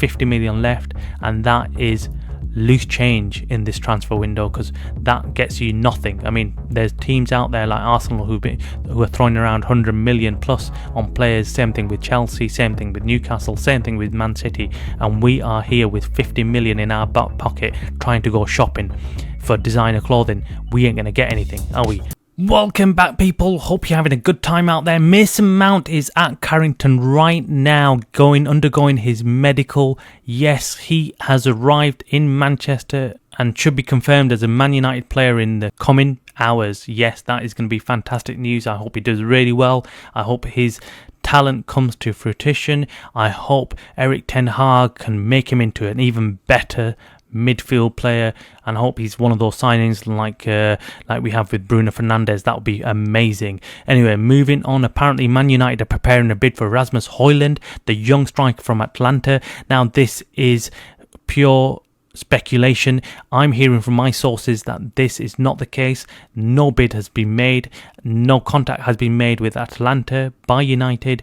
50 million left, and that is loose change in this transfer window, because that gets you nothing. I mean, there's teams out there like Arsenal who are throwing around 100 million plus on players. Same thing with Chelsea, same thing with Newcastle, same thing with Man City, and we are here with 50 million in our back pocket trying to go shopping for designer clothing. We ain't gonna get anything, are we? Welcome back, people. Hope you're having a good time out there. Mason Mount is at Carrington right now, undergoing his medical. Yes, he has arrived in Manchester and should be confirmed as a Man United player in the coming hours. Yes, that is going to be fantastic news. I hope he does really well. I hope his talent comes to fruition. I hope Erik ten Hag can make him into an even better midfield player, and I hope he's one of those signings like we have with Bruno Fernandes. That would be amazing. Anyway, moving on. Apparently Man United are preparing a bid for Rasmus Hojlund, the young striker from Atlanta. Now this is pure speculation. I'm hearing from my sources that this is not the case. No bid has been made, no contact has been made with Atlanta by United,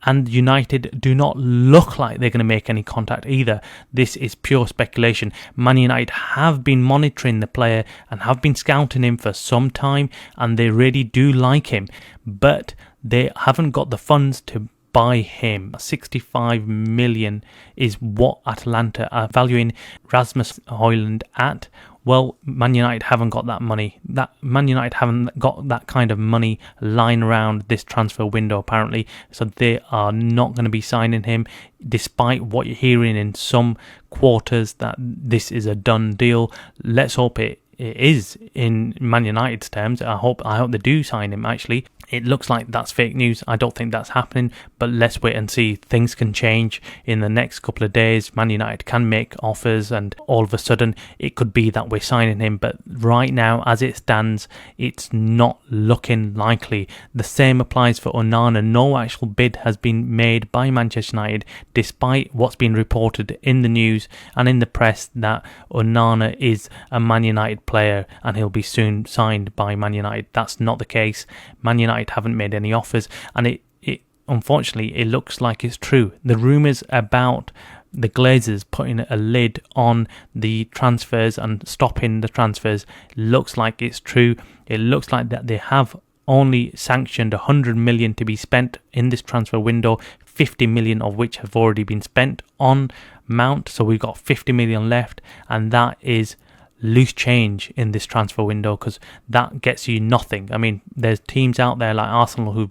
and United do not look like they're going to make any contact either. This is pure speculation. Man United have been monitoring the player and have been scouting him for some time, and they really do like him, but they haven't got the funds to buy him. 65 million is what Atlanta are valuing Rasmus Hojlund at. Well, Man United haven't got that money. Man United haven't got that kind of money lying around this transfer window, apparently. So they are not going to be signing him, despite what you're hearing in some quarters that this is a done deal. Let's hope it is in Man United's terms. I hope they do sign him, actually. It looks like that's fake news. I don't think that's happening, but let's wait and see. Things can change in the next couple of days. Man United can make offers, and all of a sudden it could be that we're signing him, but right now, as it stands, it's not looking likely. The same applies for Onana. No actual bid has been made by Manchester United, despite what's been reported in the news and in the press that Onana is a Man United player and he'll be soon signed by Man United. That's not the case. Man United haven't made any offers, and it unfortunately it looks like it's true. The rumours about the Glazers putting a lid on the transfers and stopping the transfers looks like it's true. It looks like that they have only sanctioned 100 million to be spent in this transfer window, 50 million of which have already been spent on Mount, so we've got 50 million left, and that is loose change in this transfer window, because that gets you nothing. I mean, there's teams out there like Arsenal who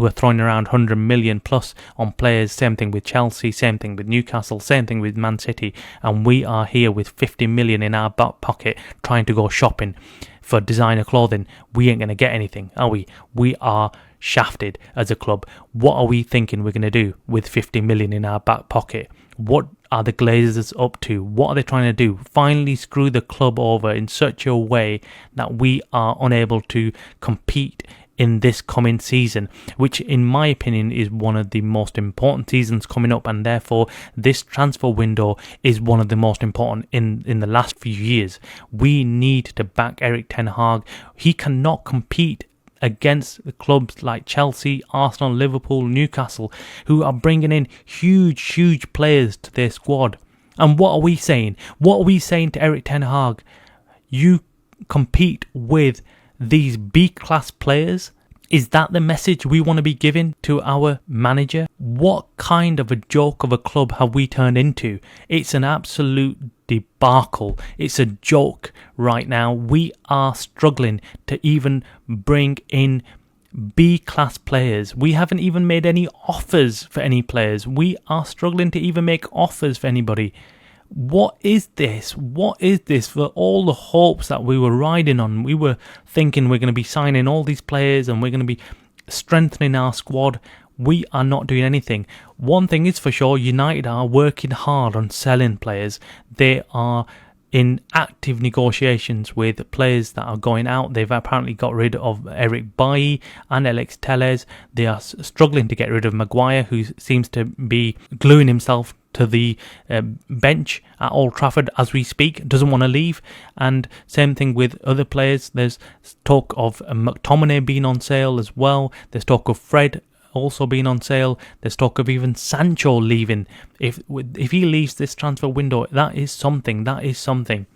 are throwing around 100 million plus on players. Same thing with Chelsea, same thing with Newcastle, same thing with Man City, and we are here with 50 million in our back pocket trying to go shopping for designer clothing. We ain't going to get anything, are we? We are shafted as a club. What are we thinking we're going to do with 50 million in our back pocket? What are the Glazers up to? What are they trying to do? Finally screw the club over in such a way that we are unable to compete in this coming season, which in my opinion is one of the most important seasons coming up, and therefore this transfer window is one of the most important in the last few years. We need to back Erik ten Hag. He cannot compete against the clubs like Chelsea, Arsenal, Liverpool, Newcastle, who are bringing in huge players to their squad. And what are we saying? What are we saying to Erik ten Hag? You compete with these B-class players? Is that the message we want to be giving to our manager? What kind of a joke of a club have we turned into? It's an absolute debacle. It's a joke right now. We are struggling to even bring in B-class players. We haven't even made any offers for any players. We are struggling to even make offers for anybody. What is this? What is this? For all the hopes that we were riding on, we were thinking we're going to be signing all these players and we're going to be strengthening our squad. We are not doing anything. One thing is for sure, United are working hard on selling players. They are in active negotiations with players that are going out. They've apparently got rid of Eric Bailly and Alex Telles. They are struggling to get rid of Maguire, who seems to be gluing himself to the bench at Old Trafford as we speak, doesn't want to leave. And same thing with other players. There's talk of McTominay being on sale as well. There's talk of Fred also been on sale. There's talk of even Sancho leaving. If he leaves this transfer window, that is something.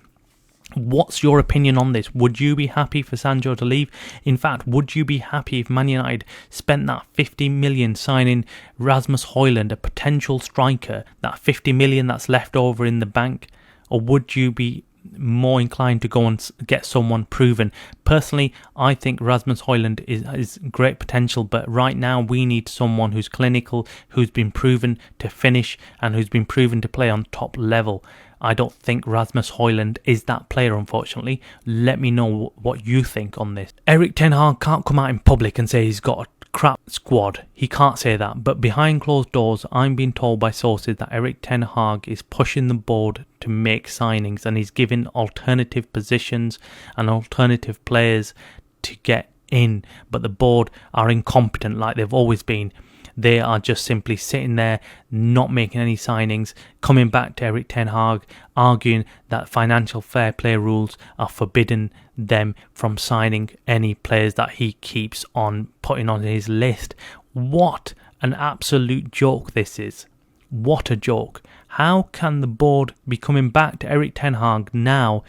What's your opinion on this? Would you be happy for Sancho to leave? In fact, would you be happy if Man United spent that 50 million signing Rasmus Hojlund, a potential striker, that 50 million that's left over in the bank? Or would you be more inclined to go and get someone proven? Personally, I think Rasmus Hojlund is great potential, but right now we need someone who's clinical, who's been proven to finish, and who's been proven to play on top level. I don't think Rasmus Hojlund is that player, unfortunately. Let me know what you think on this. Erik ten Hag can't come out in public and say he's got a crap squad. He can't say that. But behind closed doors, I'm being told by sources that Erik ten Hag is pushing the board to make signings, and he's giving alternative positions and alternative players to get in. But the board are incompetent like they've always been. They are just simply sitting there, not making any signings, coming back to Erik ten Hag, arguing that financial fair play rules are forbidding them from signing any players that he keeps on putting on his list. What an absolute joke this is. What a joke. How can the board be coming back to Erik ten Hag now,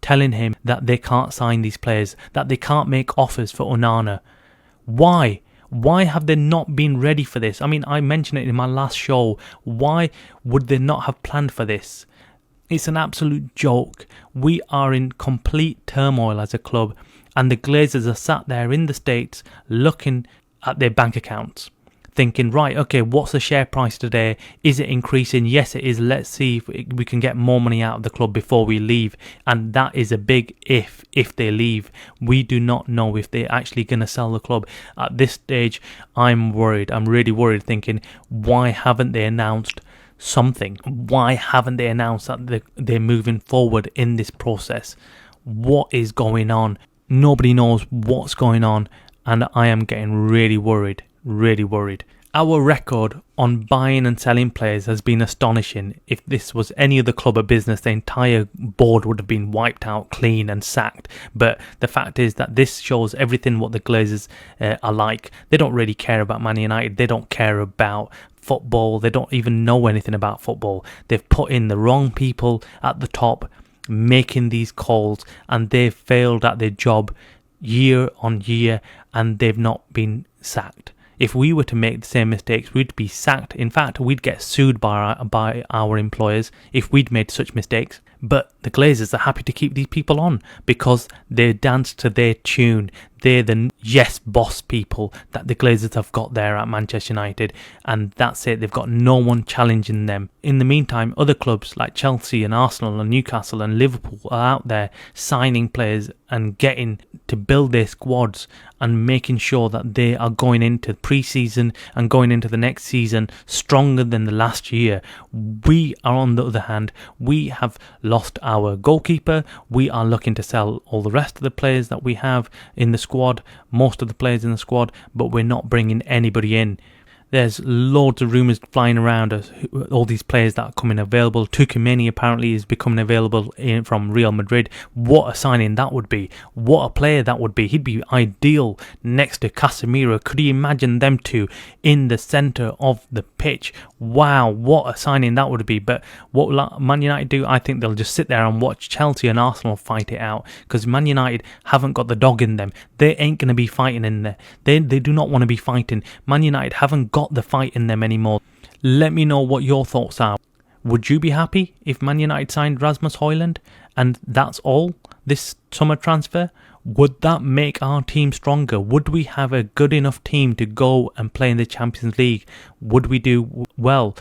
telling him that they can't sign these players, that they can't make offers for Onana? Why? Why have they not been ready for this? I mean, I mentioned it in my last show. Why would they not have planned for this? It's an absolute joke. We are in complete turmoil as a club, and the Glazers are sat there in the States looking at their bank accounts, thinking, right, okay, what's the share price today? Is it increasing? Yes, it is. Let's see if we can get more money out of the club before we leave. And that is a big if they leave. We do not know if they're actually going to sell the club. At this stage, I'm worried. I'm really worried, thinking, why haven't they announced something? Why haven't they announced that they're moving forward in this process? What is going on? Nobody knows what's going on, and I am getting really worried. Really worried. Our record on buying and selling players has been astonishing. If this was any other club or business, the entire board would have been wiped out clean and sacked. But the fact is that this shows everything what the Glazers are like. They don't really care about Man United. They don't care about football. They don't even know anything about football. They've put in the wrong people at the top making these calls, and they've failed at their job year on year, and they've not been sacked. If we were to make the same mistakes, we'd be sacked. In fact, we'd get sued by our employers if we'd made such mistakes. But the Glazers are happy to keep these people on because they dance to their tune. They're the yes boss people that the Glazers have got there at Manchester United, and that's it. They've got no one challenging them. In the meantime, other clubs like Chelsea and Arsenal and Newcastle and Liverpool are out there signing players and getting to build their squads and making sure that they are going into pre-season and going into the next season stronger than the last year. We are, on the other hand, we have lost our goalkeeper. We are looking to sell all the rest of the players that we have in the squad, most of the players in the squad, but we're not bringing anybody in. There's loads of rumours flying around of all these players that are coming available. Tuchemeni apparently is becoming available from Real Madrid. What a signing that would be. What a player that would be. He'd be ideal next to Casemiro. Could you imagine them two in the centre of the pitch? Wow, what a signing that would be. But what will Man United do? I think they'll just sit there and watch Chelsea and Arsenal fight it out, because Man United haven't got the dog in them. They ain't going to be fighting in there. They do not want to be fighting. Man United haven't got the fight in them anymore. Let me know what your thoughts are. Would you be happy if Man United signed Rasmus Hojlund and that's all this summer transfer? Would that make our team stronger? Would we have a good enough team to go and play in the Champions League? Would we do well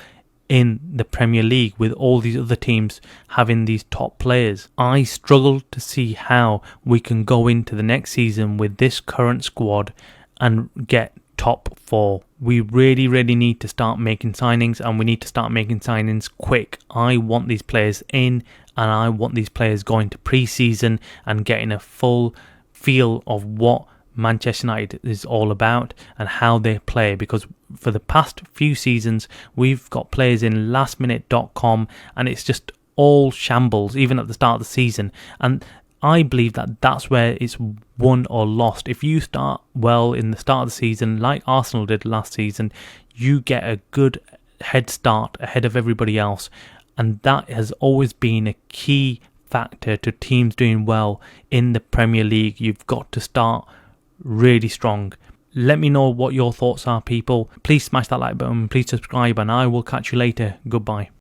in the Premier League with all these other teams having these top players? I struggle to see how we can go into the next season with this current squad and get top four. We really need to start making signings, and we need to start making signings quick. I want these players in, and I want these players going to pre-season and getting a full feel of what Manchester United is all about and how they play, because for the past few seasons we've got players in lastminute.com and it's just all shambles, even at the start of the season. And I believe that that's where it's won or lost. If you start well in the start of the season, like Arsenal did last season, you get a good head start ahead of everybody else. And that has always been a key factor to teams doing well in the Premier League. You've got to start really strong. Let me know what your thoughts are, people. Please smash that like button, please subscribe, and I will catch you later. Goodbye.